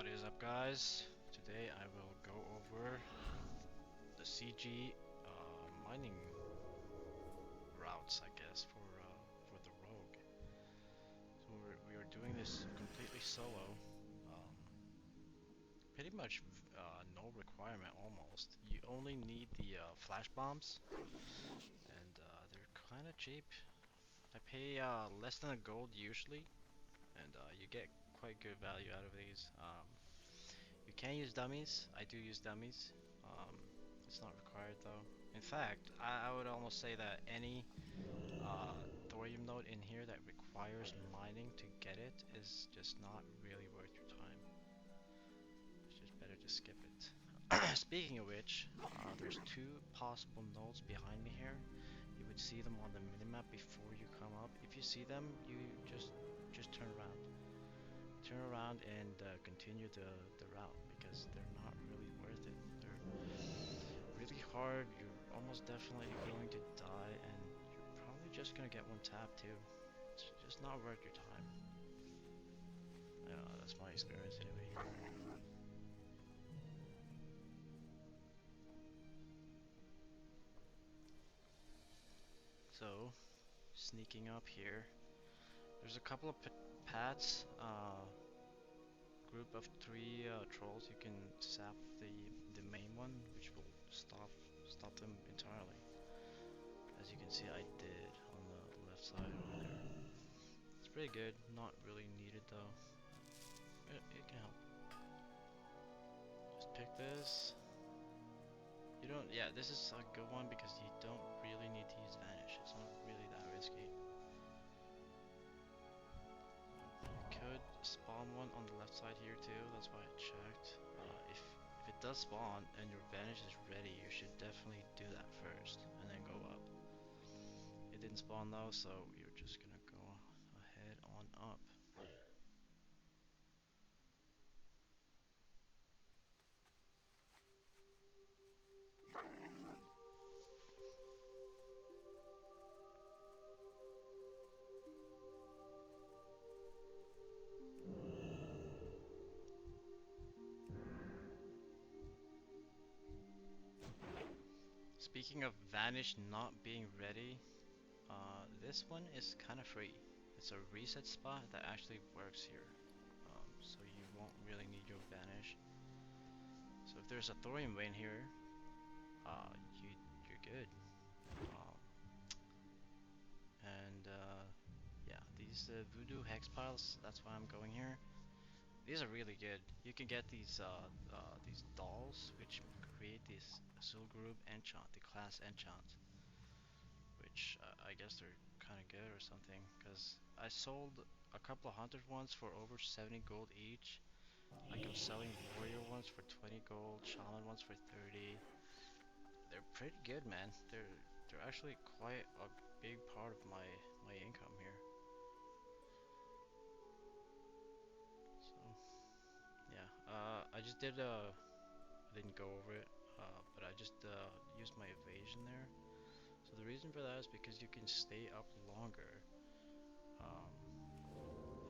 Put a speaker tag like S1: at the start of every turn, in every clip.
S1: What is up, guys? Today I will go over the CG mining routes, I guess, for the rogue. So we are doing this completely solo. Um, Pretty much no requirement almost. You only need the flash bombs, and they're kind of cheap. I pay less than a gold usually, and you get quite good value out of these. You can use dummies. I do use dummies. Um, it's not required though. In fact, I would almost say that any uh, thorium node in here that requires mining to get it is just not really worth your time. It's just better to skip it. Speaking of which, there's two possible nodes behind me here. You would see them on the minimap before you come up. If you see them, you just turn around. Turn around and continue the route because they're not really worth it. They're really hard. You're almost definitely going to die, and you're probably just gonna get one tap too. It's just not worth your time. That's my experience anyway. So, sneaking up here, there's a couple of paths. Group of three trolls. You can sap the main one, which will stop them entirely. As you can see, I did on the left side over there. It's pretty good. Not really needed though. It can help. Just pick this. You don't. Yeah, this is a good one because you don't really need to use vanish. It's not really that risky. You could spawn one on the left side here too. That's why I checked. If it does spawn and your vanish is ready, you should definitely do that first and then go up. It didn't spawn though, so you're just gonna go ahead on up. Speaking of vanish not being ready, this one is kind of free. It's a reset spot that actually works here, so you won't really need your vanish. So if there's a thorium vein here, uh, you you're good. Um, and yeah, these voodoo hex piles. That's why I'm going here. These are really good. You can get these dolls which create this soul group enchant, the class enchant, which I guess they're kind of good or something. Cause I sold a couple of hunted ones for over 70 gold each. Like I'm selling warrior ones for 20 gold, shaman ones for 30. They're pretty good, man. They're actually quite a big part of my income here. So yeah, I just did I didn't go over it, but I just used my evasion there. So the reason for that is because you can stay up longer. Um,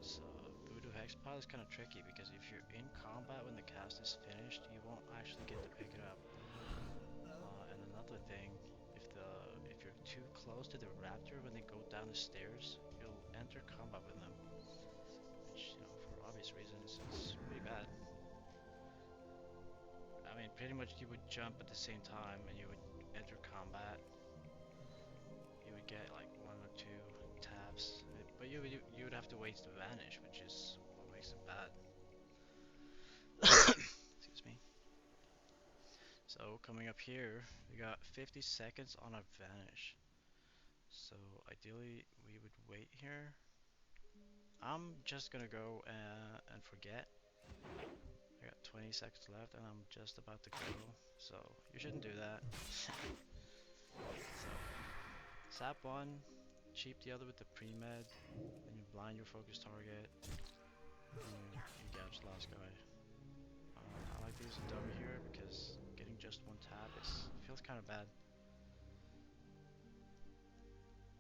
S1: this voodoo hex pile is kind of tricky because if you're in combat when the cast is finished, you won't actually get to pick it up. And another thing, if you're too close to the raptor when they go down the stairs, you'll enter combat with them, which for obvious reasons is pretty bad. I mean, pretty much you would jump at the same time and you would enter combat. You would get like one or two taps, but you would have to waste the vanish, which is what makes it bad. Excuse me. So coming up here, we got 50 seconds on a vanish. So ideally we would wait here. I'm just gonna go and forget. I got 20 seconds left and I'm just about to go. So you shouldn't do that. So sap one, cheap the other with the pre-med, then you blind your focus target, and you gouge the last guy. I like to use a dummy here because getting just one tap feels kind of bad.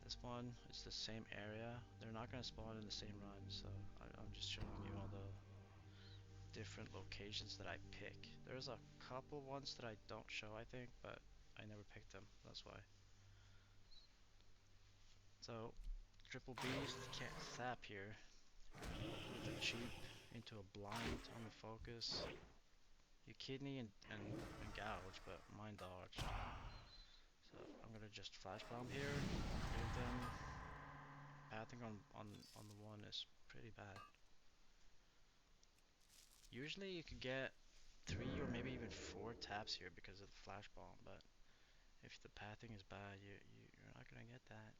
S1: This one, it's the same area. They're not going to spawn in the same run, so I'm just showing you all the different locations that I pick. There's a couple ones that I don't show, I think, but I never picked them. That's why. So, triple B's can't sap here. Put the cheap into a blind on the focus. You kidney and gouge, but mine dodged. So I'm gonna just flash bomb here. Give them. Pathing on the one is pretty bad. Usually you could get 3 or maybe even 4 taps here because of the flash bomb, but if the pathing is bad, you're not gonna get that.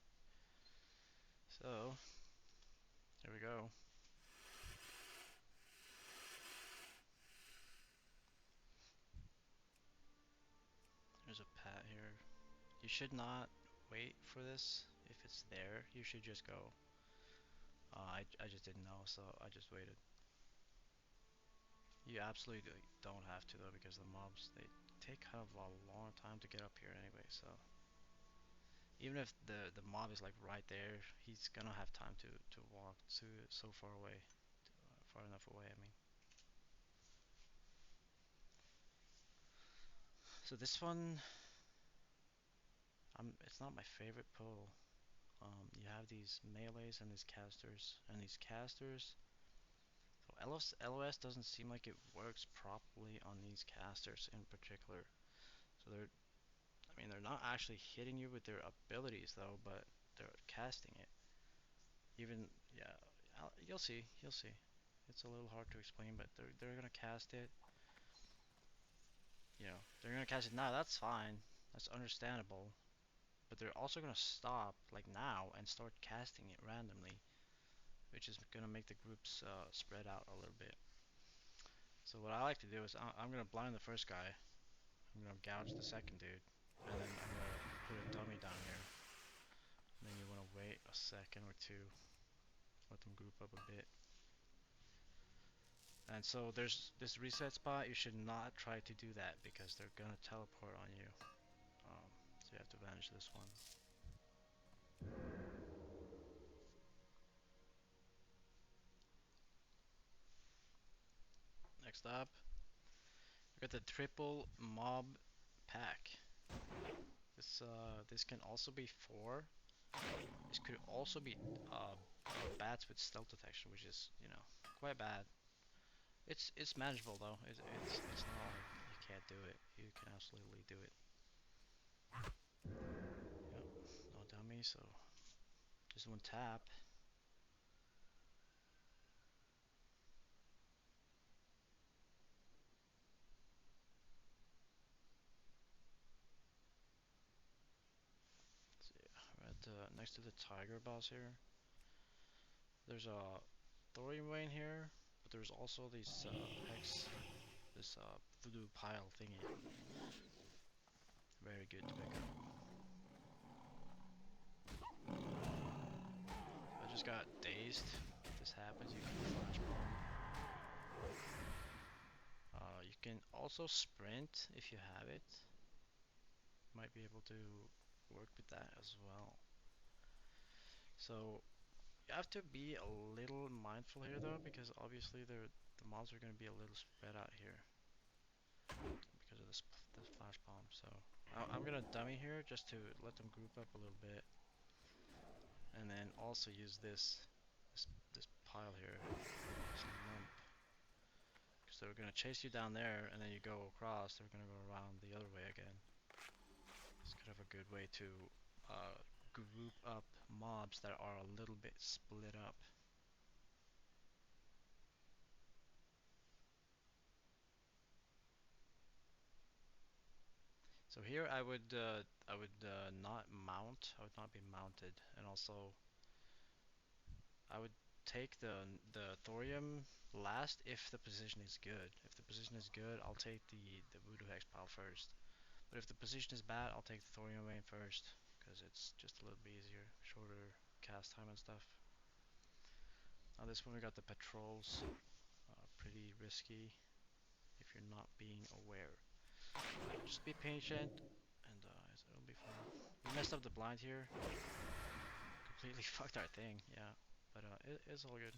S1: So here we go. There's a pat here. You should not wait for this. If it's there, you should just go. I just didn't know, so I just waited. You absolutely don't have to though, because the mobs, they take kind of a long time to get up here anyway, so even if the mob is like right there, he's gonna have time to walk so far away, far enough away, I mean. So this one, it's not my favorite pull. You have these melees and these casters, so LOS doesn't seem like it works properly on these casters in particular. So I mean, they're not actually hitting you with their abilities though, but they're casting it. Even, yeah, you'll see. It's a little hard to explain, but they're gonna cast it. You know, they're gonna cast it now. That's fine. That's understandable. But they're also gonna stop like now and start casting it randomly, which is gonna make the groups spread out a little bit. So what I like to do is I'm gonna blind the first guy. I'm gonna gouge the second dude, and then I'm gonna put a dummy down here. And then you wanna wait a second or two, let them group up a bit. And so there's this reset spot. You should not try to do that because they're gonna teleport on you. So you have to manage this one. Next up, we got the triple mob pack. This can also be 4. This could also be bats with stealth detection, which is, you know, quite bad. It's manageable though. It's not like you can't do it. You can absolutely do it. Yep, no dummy. So just one tap. Right next to the tiger boss here. There's a thorium vein here, but there's also these hex, this voodoo pile thingy. Very good to pick up. I just got dazed. If this happens, you can flash bomb. You can also sprint if you have it. Might be able to work with that as well. So you have to be a little mindful here though, because obviously the mobs are going to be a little spread out here because of this flash bomb. So I'm gonna dummy here just to let them group up a little bit, and then also use this pile here, this lump, because they're gonna chase you down there, and then you go across. They're gonna go around the other way again. It's kind of a good way to group up mobs that are a little bit split up. So here I would not mount. I would not be mounted, and also I would take the thorium last if the position is good. If the position is good, I'll take the voodoo hex pile first. But if the position is bad, I'll take the thorium vein first because it's just a little bit easier, shorter cast time and stuff. Now this one we got the patrols, pretty risky if you're not being aware. Just be patient, and it'll be fine. We messed up the blind here. Completely fucked our thing, yeah. But it's all good.